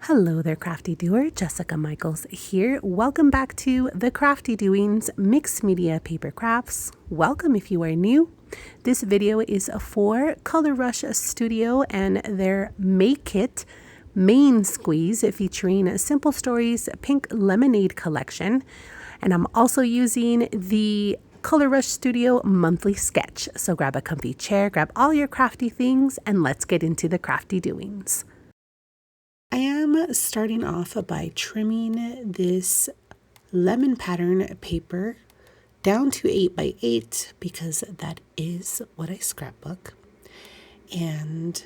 Hello there, Crafty Doer. Jessica Michaels here. Welcome back to the Crafty Doings Mixed Media Paper Crafts. Welcome if you are new. This video is for Color Rush Studio and their Make It Main Squeeze featuring Simple Stories Pink Lemonade collection. And I'm also using the Color Rush Studio monthly sketch. So grab a comfy chair, grab all your crafty things, and let's get into the crafty doings. I am starting off by trimming this lemon pattern paper down to 8 by 8 because that is what I scrapbook. And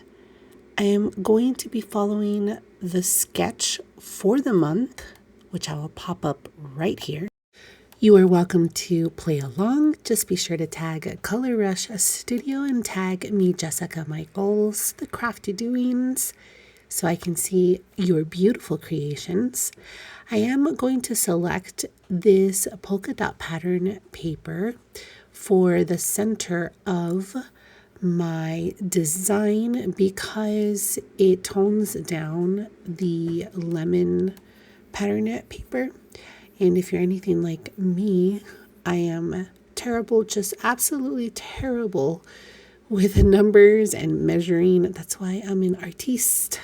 I am going to be following the sketch for the month, which I will pop up right here. You are welcome to play along. Just be sure to tag Color Rush Studio and tag me, Jessica Michaels, the Crafty Doings, so I can see your beautiful creations. I am going to select this polka dot pattern paper for the center of my design because it tones down the lemon pattern paper. And if you're anything like me, I am terrible, just absolutely terrible with numbers and measuring. That's why I'm an artiste.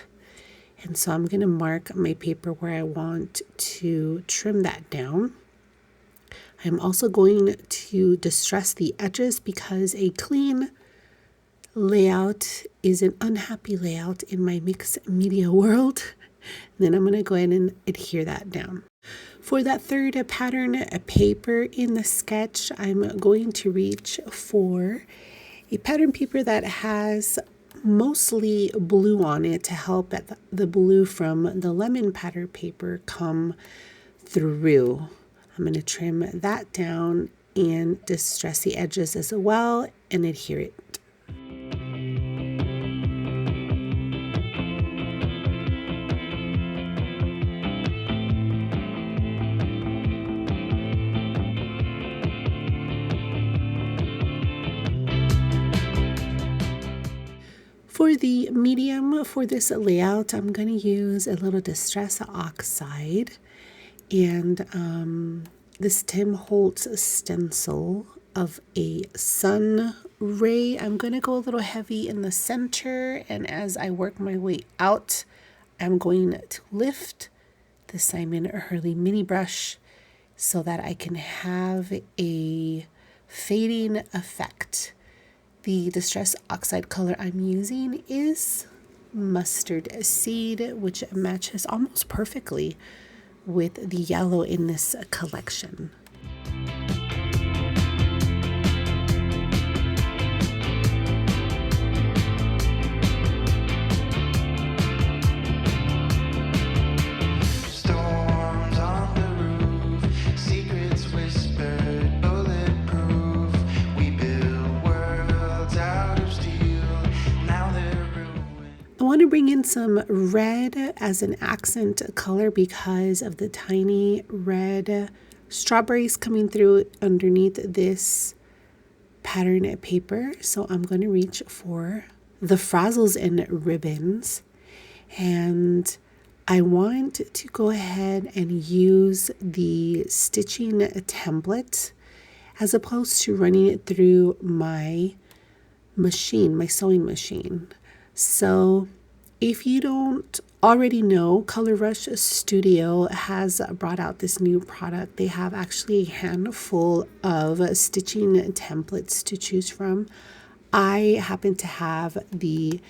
And so I'm going to mark my paper where I want to trim that down. I'm also going to distress the edges because a clean layout is an unhappy layout in my mixed media world. And then I'm going to go ahead and adhere that down. For that third pattern paper in the sketch, I'm going to reach for a pattern paper that has mostly blue on it to help the blue from the lemon pattern paper come through. I'm going to trim that down and distress the edges as well and adhere it. For the medium for this layout, I'm going to use a little Distress Oxide and this Tim Holtz stencil of a sun ray. I'm going to go a little heavy in the center, and as I work my way out, I'm going to lift the Simon Hurley mini brush so that I can have a fading effect. The Distress Oxide color I'm using is Mustard Seed, which matches almost perfectly with the yellow in this collection. I want to bring in some red as an accent color because of the tiny red strawberries coming through underneath this pattern paper. So I'm going to reach for the frazzles and ribbons, and I want to go ahead and use the stitching template as opposed to running it through my machine, my sewing machine. So if you don't already know, Color Rush Studio has brought out this new product. They have actually a handful of stitching templates to choose from. I happen to have the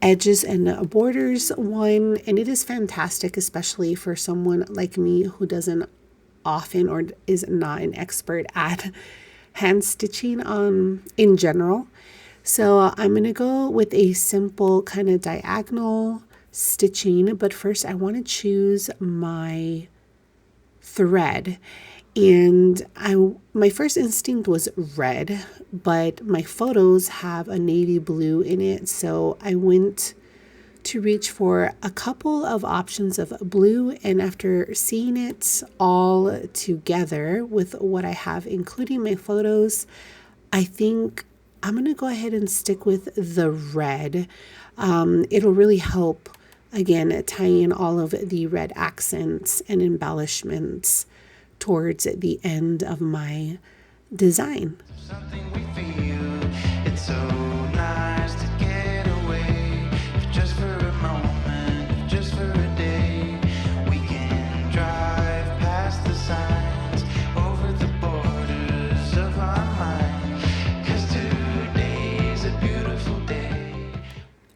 edges and borders one, and it is fantastic, especially for someone like me who doesn't often or is not an expert at hand stitching in general. So I'm going to go with a simple kind of diagonal stitching, but first I want to choose my thread. And my first instinct was red, but my photos have a navy blue in it, so I went to reach for a couple of options of blue, and after seeing it all together with what I have, including my photos, I think I'm going to go ahead and stick with the red. It'll really help again, tying all of the red accents and embellishments towards the end of my design. Something we feel, it's so nice to get away, just for a moment, just for a day. We can drive past the signs, over the borders of our mind, 'cause today's a beautiful day.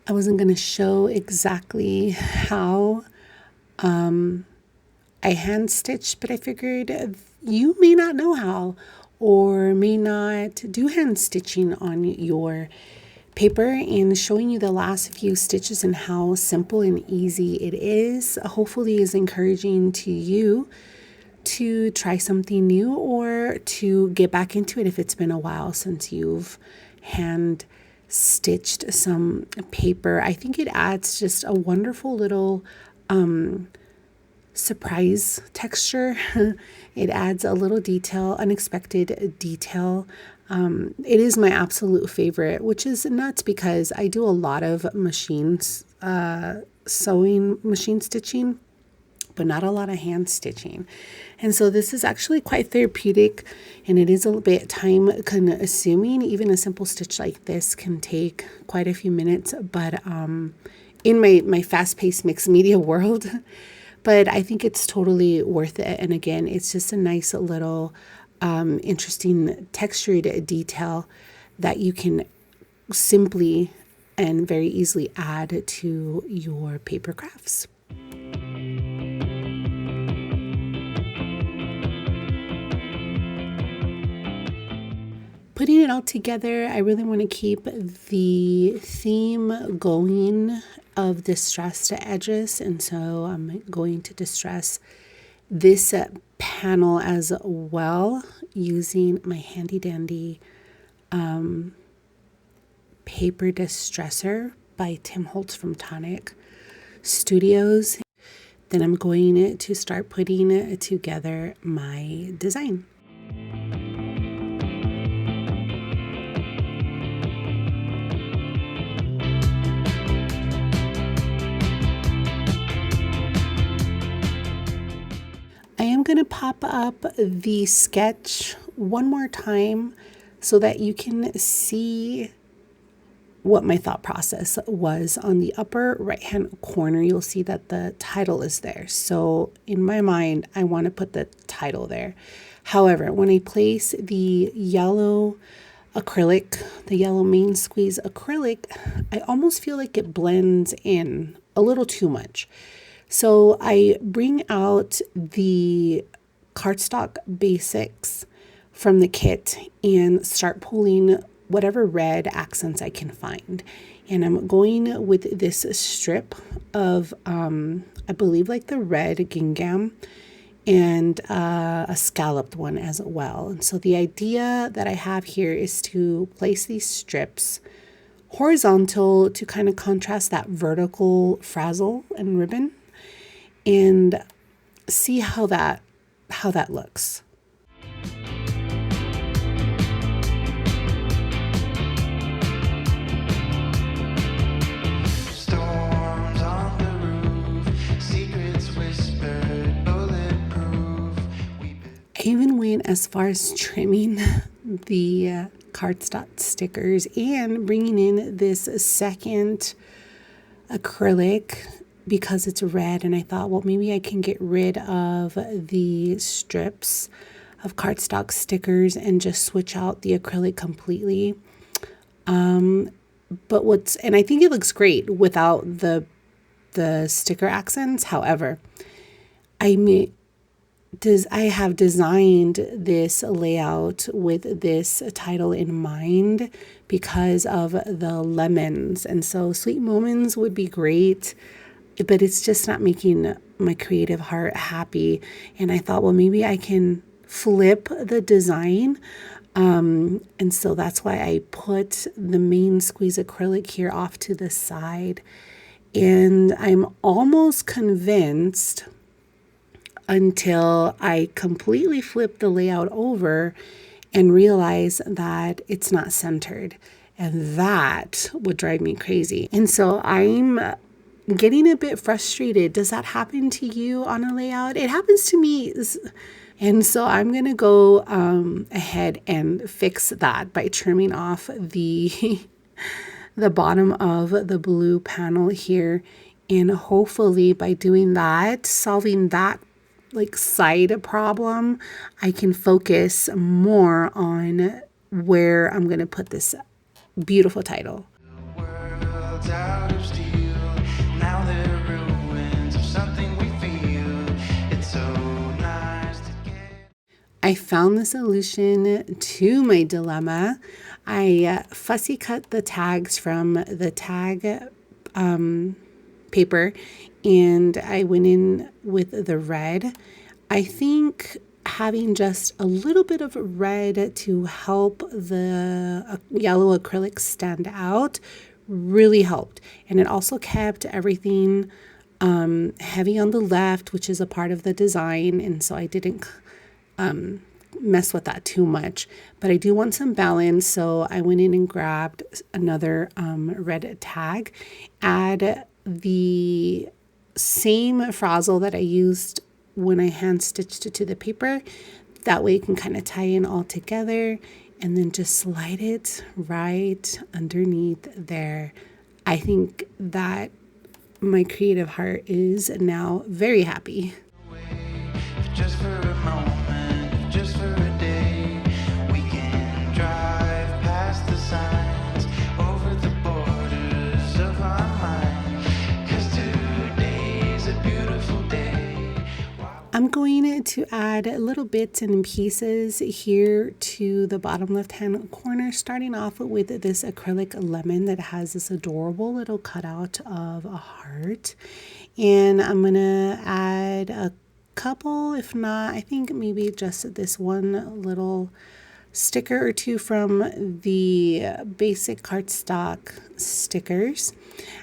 I wasn't going to show exactly how I hand stitched, but I figured you may not know how, or may not do hand stitching on your paper, and showing you the last few stitches and how simple and easy it is hopefully is encouraging to you to try something new or to get back into it if it's been a while since you've hand stitched some paper. I think it adds just a wonderful little surprise texture. It adds a little detail, unexpected detail. It is my absolute favorite, which is nuts because I do a lot of machines, sewing, machine stitching, but not a lot of hand stitching. And so this is actually quite therapeutic, and it is a little bit time consuming. Even a simple stitch like this can take quite a few minutes, but in my fast-paced mixed media world, but I think it's totally worth it. And again, it's just a nice little interesting textured detail that you can simply and very easily add to your paper crafts. Putting it all together, I really want to keep the theme going of distressed edges, and so I'm going to distress this panel as well using my handy dandy paper distresser by Tim Holtz from Tonic Studios. Then I'm going to start putting together my design. I am going to pop up the sketch one more time so that you can see what my thought process was. On the upper right hand corner, you'll see that the title is there. So in my mind, I want to put the title there. However, when I place the yellow acrylic, the yellow main squeeze acrylic, I almost feel like it blends in a little too much. So I bring out the cardstock basics from the kit and start pulling whatever red accents I can find. And I'm going with this strip of, I believe like the red gingham and a scalloped one as well. And so the idea that I have here is to place these strips horizontal to kind of contrast that vertical frazzle and ribbon, and see how that looks. Storms on the roof, secrets whispered, bulletproof. I even went as far as trimming the cardstock stickers and bringing in this second acrylic because it's red, and I thought, well, maybe I can get rid of the strips of cardstock stickers and just switch out the acrylic completely. And I think it looks great without the sticker accents. However, I have designed this layout with this title in mind because of the lemons, and so Sweet Moments would be great, but it's just not making my creative heart happy. And I thought, well, maybe I can flip the design. And so that's why I put the main squeeze acrylic here off to the side. And I'm almost convinced, until I completely flip the layout over and realize that it's not centered. And that would drive me crazy. And so I'm getting a bit frustrated. Does that happen to you on a layout? It happens to me. And so I'm going to go ahead and fix that by trimming off the the bottom of the blue panel here. And hopefully by doing that, solving that like side problem, I can focus more on where I'm going to put this beautiful title. World's out of steel. Now they're ruins of something we feel. It's so nice to get. I found the solution to my dilemma. I fussy cut the tags from the tag paper, and I went in with the red. I think having just a little bit of red to help the yellow acrylic stand out really helped. And it also kept everything heavy on the left, which is a part of the design. And so I didn't mess with that too much, but I do want some balance. So I went in and grabbed another red tag, add the same frazzle that I used when I hand stitched it to the paper. That way it can kind of tie in all together, and then just slide it right underneath there. I think that my creative heart is now very happy. Just for a moment, just for a day, we can drive past the signs over the borders of our mind. 'Cause today's a beautiful day. I'm going to add little bits and pieces here to the bottom left-hand corner, starting off with this acrylic lemon that has this adorable little cutout of a heart. And I'm going to add a couple, if not, I think maybe just this one little sticker or two from the basic cardstock stickers,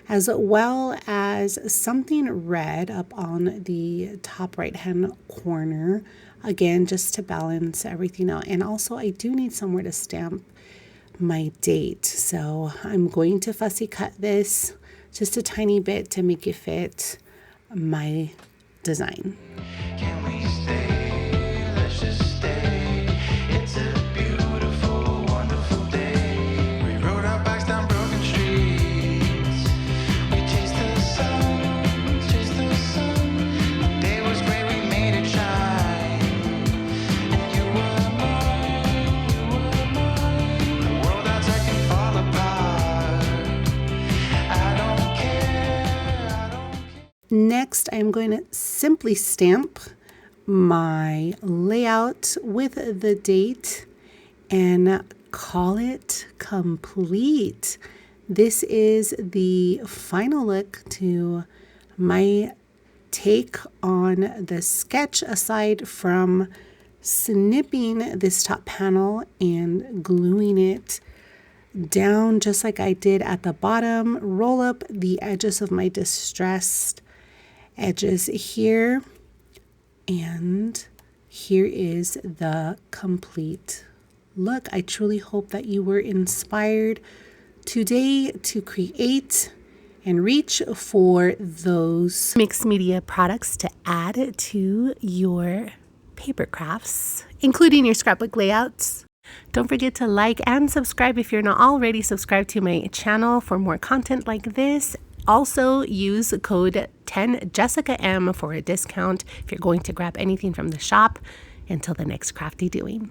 as well as something red up on the top right hand corner, again just to balance everything out. And also I do need somewhere to stamp my date, so I'm going to fussy cut this just a tiny bit to make it fit my design. Can we stay? Let's just stay. It's a beautiful, wonderful day. We rode our bikes down broken streets. We chased the sun, chased the sun. The day was great, we made it shine. And you were mine. The world outside can fall apart. I don't care, I don't care. Next, I'm going to simply stamp my layout with the date and call it complete. This is the final look to my take on the sketch, aside from snipping this top panel and gluing it down just like I did at the bottom. Roll up the edges of my distressed edges here, and here is the complete look. I truly hope that you were inspired today to create and reach for those mixed media products to add to your paper crafts, including your scrapbook layouts. Don't forget to like and subscribe if you're not already subscribed to my channel for more content like this. Also, use code 10JessicaM for a discount if you're going to grab anything from the shop. Until the next crafty doing.